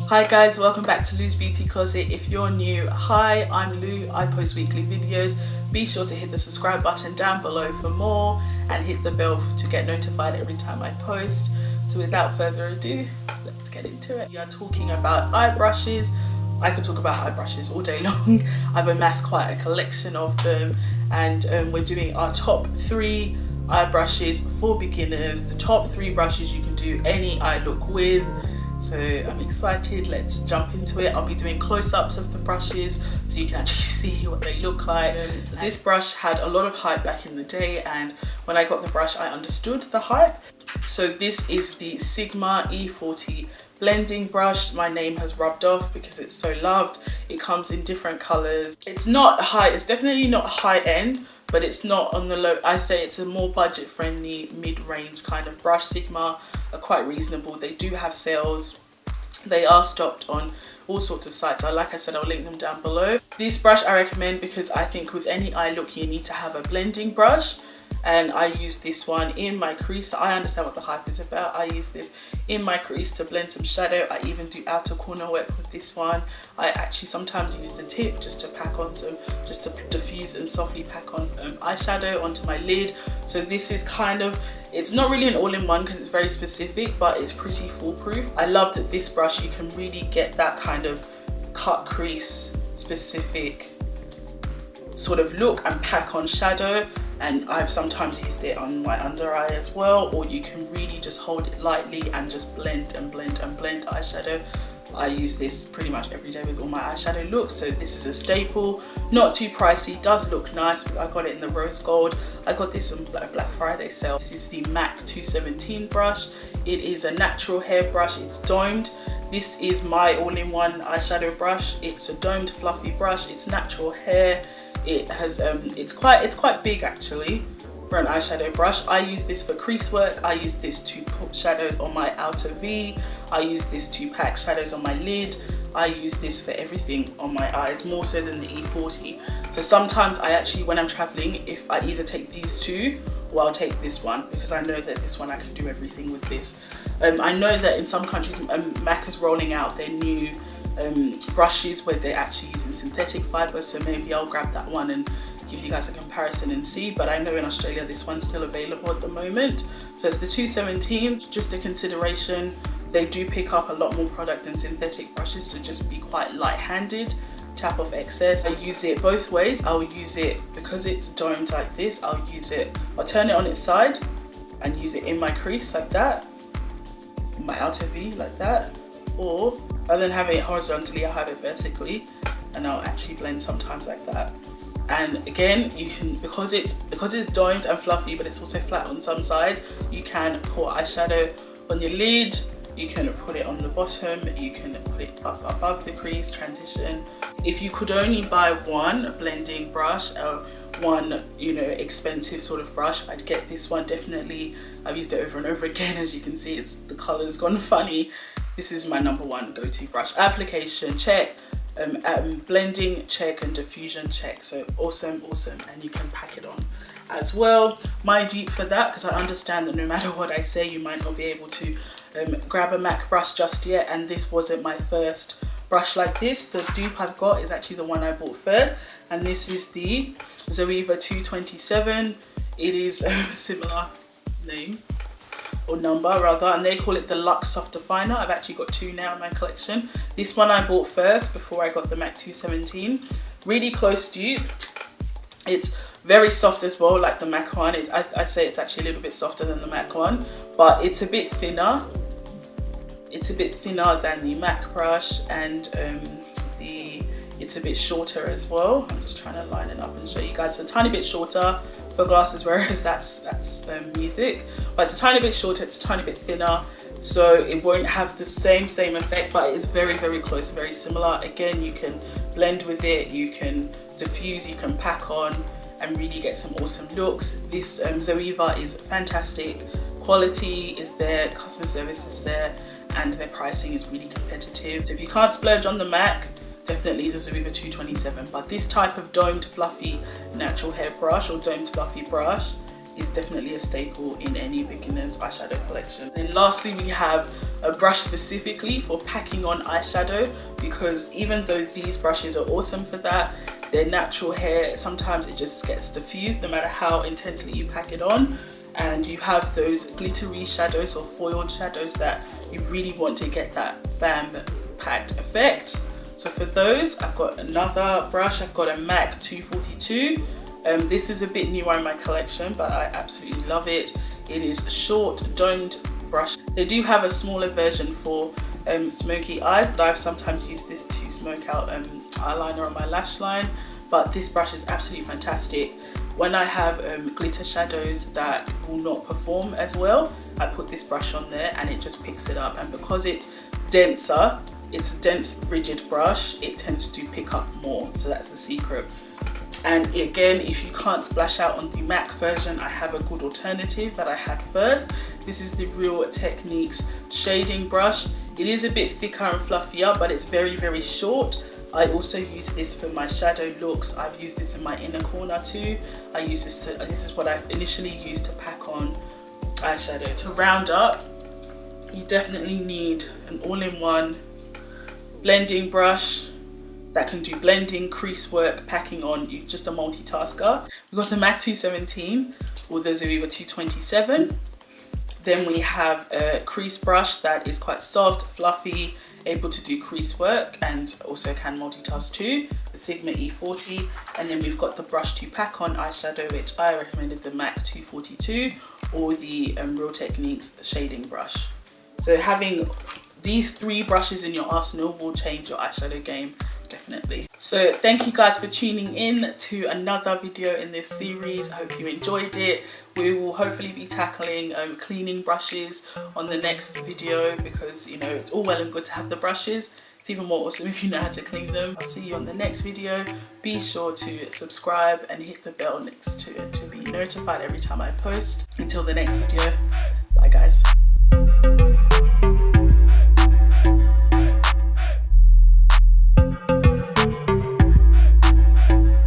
Hi guys, welcome back to Lou's Beauty Closet. If you're new, hi, I'm Lou. I post weekly videos. Be sure to hit the subscribe button down below for more and hit the bell to get notified every time I post. So without further ado, let's get into it. We are talking about eye brushes. I could talk about eye brushes all day long. I've amassed quite a collection of them, and we're doing our top 3 eye brushes for beginners. The top 3 brushes you can do any eye look with. So I'm excited, let's jump into it. I'll be doing close-ups of the brushes so you can actually see what they look like. This brush had a lot of hype back in the day, and when I got the brush I understood the hype. So this is the Sigma E40 blending brush. My name has rubbed off because it's so loved. It comes in different colors. It's not high, it's definitely not high end, but it's not on the low. I say it's a more budget friendly mid-range kind of brush. Sigma are quite reasonable. They do have sales. They are stocked on all sorts of sites. Like I said, I'll link them down below. This brush I recommend because I think with any eye look you need to have a blending brush, and I use this one in my crease. I understand what the hype is about. I use this in my crease to blend some shadow. I even do outer corner work with this one. I actually sometimes use the tip just to pack on some, just to diffuse and softly pack on eyeshadow onto my lid. So this is kind of, it's not really an all-in-one because it's very specific, but it's pretty foolproof. I love that this brush, you can really get that kind of cut crease specific sort of look and pack on shadow. And I've sometimes used it on my under eye as well, or you can really just hold it lightly and just blend and blend and blend eyeshadow. I use this pretty much every day with all my eyeshadow looks, so this is a staple. Not too pricey, does look nice. I got it in the rose gold. I got this on Black Friday sale. This is the MAC 217 brush. It is a natural hair brush, it's domed. This is my all-in-one eyeshadow brush. It's a domed fluffy brush, it's natural hair. It has it's quite big actually for an eyeshadow brush. I use this for crease work. I use this to put shadows on my outer V. I use this to pack shadows on my lid. I use this for everything on my eyes, more so than the E40. So sometimes I actually, when I'm traveling, if I either take these two or I'll take this one, because I know that this one I can do everything with this. I know that in some countries MAC is rolling out their new brushes where they're actually using synthetic fibers, so maybe I'll grab that one and give you guys a comparison and see. But I know in Australia this one's still available at the moment. So it's the 217. Just a consideration, they do pick up a lot more product than synthetic brushes, so just be quite light-handed, tap off excess. I use it both ways. I'll use it because it's domed like this. I'll turn it on its side and use it in my crease like that, in my outer V like that, or rather than having it horizontally, I have it vertically, and I'll actually blend sometimes like that. And again, you can, because it's domed and fluffy, but it's also flat on some sides, you can put eyeshadow on your lid, you can put it on the bottom, you can put it up above the crease, transition. If you could only buy one blending brush or one, you know, expensive sort of brush, I'd get this one definitely. I've used it over and over again. As you can see, the color's gone funny. This is my #1 go-to brush. Application check, blending check, and diffusion check. So awesome, and you can pack it on as well. My dupe for that, because I understand that no matter what I say, you might not be able to grab a MAC brush just yet, and this wasn't my first brush like this. The dupe I've got is actually the one I bought first, and this is the Zoeva 227. It is a similar name, or number rather, and they call it the Luxe Soft Definer. I've actually got 2 now in my collection. This one I bought first before I got the MAC 217. Really close dupe. It's very soft as well, like the MAC one. I say it's actually a little bit softer than the MAC one, but it's a bit thinner. It's a bit thinner than the MAC brush, and it's a bit shorter as well. I'm just trying to line it up and show you guys. It's a tiny bit shorter for glasses, whereas that's music. But it's a tiny bit shorter, it's a tiny bit thinner, so it won't have the same effect, but it's very close, very similar. Again, you can blend with it, you can diffuse, you can pack on, and really get some awesome looks. This Zoeva is fantastic. Quality is there, customer service is there, and their pricing is really competitive. So if you can't splurge on the MAC, definitely the Zoeva 227. But this type of domed fluffy natural hair brush or domed fluffy brush is definitely a staple in any beginner's eyeshadow collection. And lastly, we have a brush specifically for packing on eyeshadow, because even though these brushes are awesome for that, their natural hair, sometimes it just gets diffused no matter how intensely you pack it on. And you have those glittery shadows or foiled shadows that you really want to get that bam packed effect. So for those, I've got another brush. I've got a MAC 242. This is a bit newer in my collection, but I absolutely love it. It is a short domed brush. They do have a smaller version for smoky eyes, but I've sometimes used this to smoke out eyeliner on my lash line. But this brush is absolutely fantastic. When I have glitter shadows that will not perform as well, I put this brush on there and it just picks it up. And because it's denser, it's a dense, rigid brush, it tends to pick up more. So that's the secret. And again, if you can't splash out on the MAC version, I have a good alternative that I had first. This is the Real Techniques shading brush. It is a bit thicker and fluffier, but it's very, very short. I also use this for my shadow looks. I've used this in my inner corner too. I use this to, this is what I initially used to pack on eyeshadow. To round up, you definitely need an all-in-one blending brush that can do blending, crease work, packing on. You're just a multitasker. We've got the MAC 217 or the Zoeva 227. Then we have a crease brush that is quite soft, fluffy, able to do crease work and also can multitask too, the Sigma E40. And then we've got the brush to pack on eyeshadow, which I recommended the MAC 242 or the Real Techniques shading brush. So having these three brushes in your arsenal will change your eyeshadow game, definitely. So thank you guys for tuning in to another video in this series. I hope you enjoyed it. We will hopefully be tackling cleaning brushes on the next video, because you know it's all well and good to have the brushes. It's even more awesome if you know how to clean them. I'll see you on the next video. Be sure to subscribe and hit the bell next to it to be notified every time I post. Until the next video, bye guys.